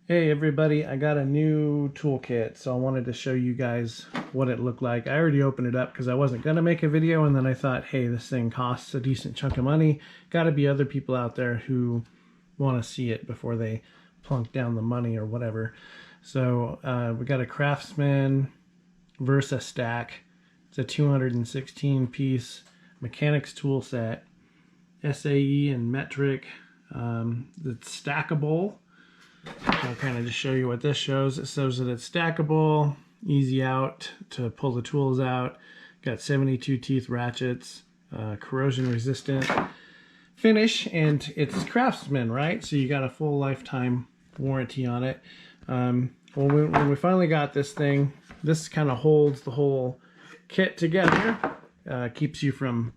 Hey everybody, I got a new toolkit, so I wanted to show you guys what it looked like. I already opened it up because I wasn't going to make a video, and then I thought, hey, this thing costs a decent chunk of money. Got to be other people out there who want to see it before they plunk down the money or whatever. So we got a Craftsman VersaStack. It's a 216 piece mechanics tool set, SAE and metric. It's stackable. I'll kind of just show you what this shows. It shows that it's stackable, easy out to pull the tools out. Got 72 teeth ratchets, corrosion resistant finish, and it's Craftsman, right? So you got a full lifetime warranty on it. When we finally got this thing, this kind of holds the whole kit together, keeps you from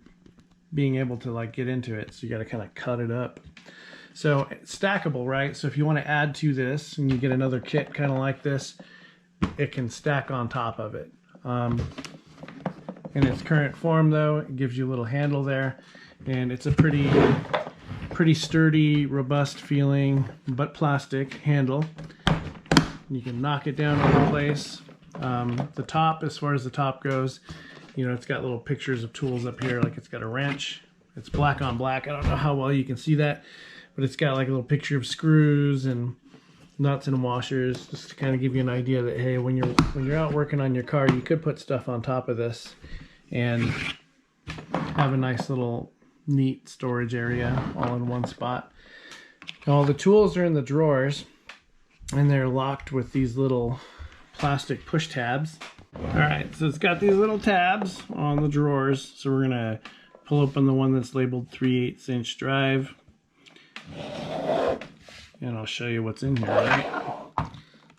being able to like get into it. So you got to kind of cut it up. So it's stackable, right? So if you want to add to this and you get another kit kind of like this, it can stack on top of it. In its current form though, it gives you a little handle there, and it's a pretty sturdy, robust feeling, but plastic handle. You can knock it down in place. The top, as far as the top goes, you know, it's got little pictures of tools up here, like it's got a wrench. It's black on black. I don't know how well you can see that, but it's got like a little picture of screws and nuts and washers, just to kind of give you an idea that, hey, when you're out working on your car, you could put stuff on top of this and have a nice little neat storage area all in one spot. All the tools are in the drawers, and they're locked with these little plastic push tabs. All right, so it's got these little tabs on the drawers. So we're gonna pull open the one that's labeled 3/8 inch drive. And I'll show you what's in here, right?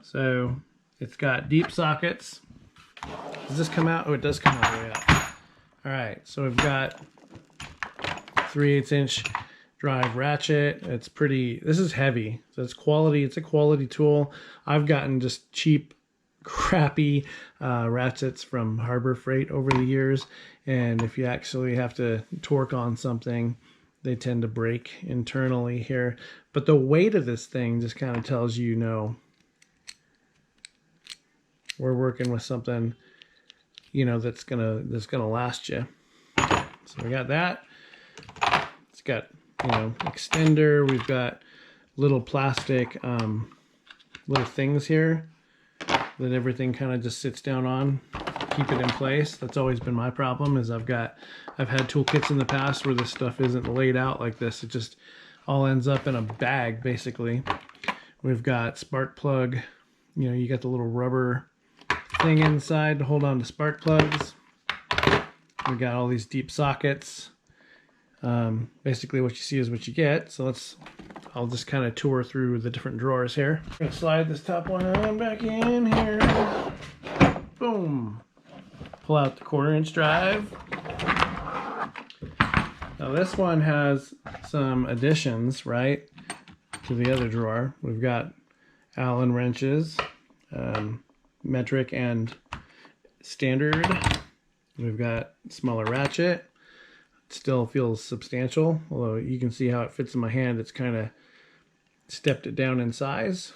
So it's got deep sockets. Does this come out? Oh, it does come all the way out. All right, so we've got 3/8 inch drive ratchet. It's pretty, this is heavy. So it's quality, it's a quality tool. I've gotten just cheap, crappy ratchets from Harbor Freight over the years. And if you actually have to torque on something, they tend to break internally here. But the weight of this thing just kind of tells you, no, we're working with something, you know, that's gonna last you. So we got that. It's got, you know, extender. We've got little plastic little things here that everything kind of just sits down on, keep it in place. That's always been my problem, is I've had toolkits in the past where this stuff isn't laid out like this. It just all ends up in a bag, basically. We've got spark plug. You know, you got the little rubber thing inside to hold on to spark plugs. We got all these deep sockets. Basically what you see is what you get. So I'll just kind of tour through the different drawers here. I'm gonna slide this top one back in here. Boom. Pull out the 1/4 inch drive. Now this one has some additions, right, to the other drawer. We've got Allen wrenches, metric and standard. We've got smaller ratchet. It still feels substantial, although you can see how it fits in my hand. It's kind of stepped it down in size.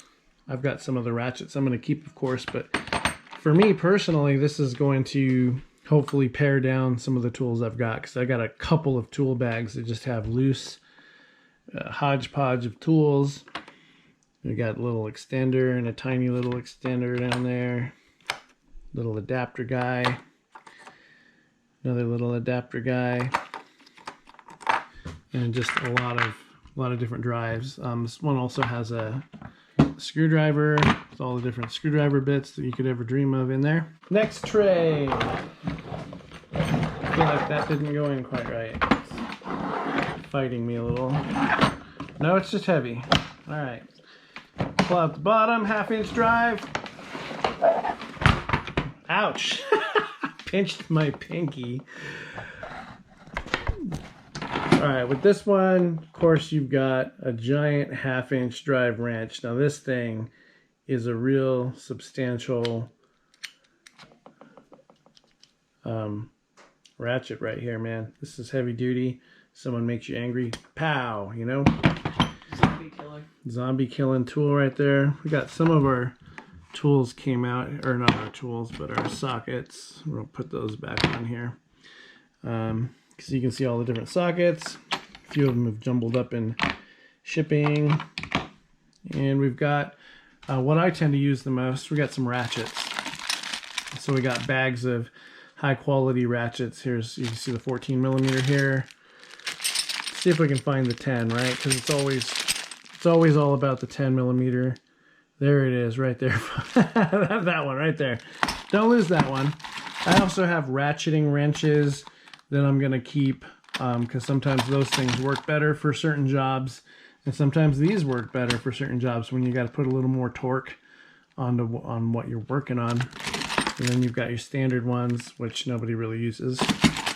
I've got some of the ratchets I'm going to keep, of course, but for me personally, this is going to hopefully pare down some of the tools I've got, because I got a couple of tool bags that just have loose hodgepodge of tools. We got a little extender and a tiny little extender down there. Little adapter guy. Another little adapter guy. And just a lot of different drives. This one also has a screwdriver with all the different screwdriver bits that you could ever dream of in there. Next tray. I feel like that didn't go in quite right. It's fighting me a little. No, it's just heavy. All right. Pull out the bottom, 1/2 inch drive. Ouch. Pinched my pinky. All right, with this one, of course, you've got a giant 1/2 inch drive wrench. Now this thing is a real substantial ratchet right here, man. This is heavy duty. Someone makes you angry, pow, you know? Zombie killing tool right there. We got some of our tools came out, or not our tools, but our sockets. We'll put those back on here. Because you can see all the different sockets. A few of them have jumbled up in shipping. And we've got what I tend to use the most. We got some ratchets. So we got bags of high quality ratchets. Here's, you can see the 14 millimeter here. Let's see if we can find the 10, right? Because it's always all about the 10 millimeter. There it is, right there. That one right there. Don't lose that one. I also have ratcheting wrenches that I'm gonna keep because sometimes those things work better for certain jobs, and sometimes these work better for certain jobs when you got to put a little more torque on what you're working on. And then you've got your standard ones, which nobody really uses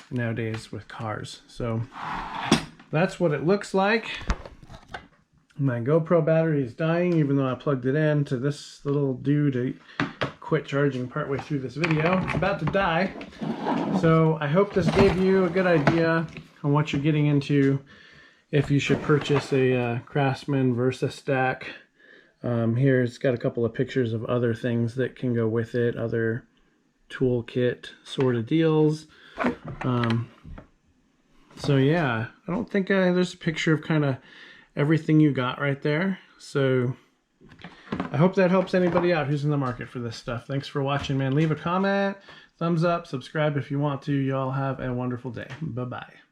nowadays with cars. So that's what it looks like. My GoPro battery is dying, even though I plugged it in to this little dude to quit charging partway through this video. It's about to die. So I hope this gave you a good idea on what you're getting into if you should purchase a Craftsman VersaStack. Here it's got a couple of pictures of other things that can go with it, other toolkit sort of deals. So yeah, I don't think there's a picture of kind of everything you got right there. So I hope that helps anybody out who's in the market for this stuff. Thanks for watching, man. Leave a comment, thumbs up, subscribe if you want to. Y'all have a wonderful day. Bye-bye.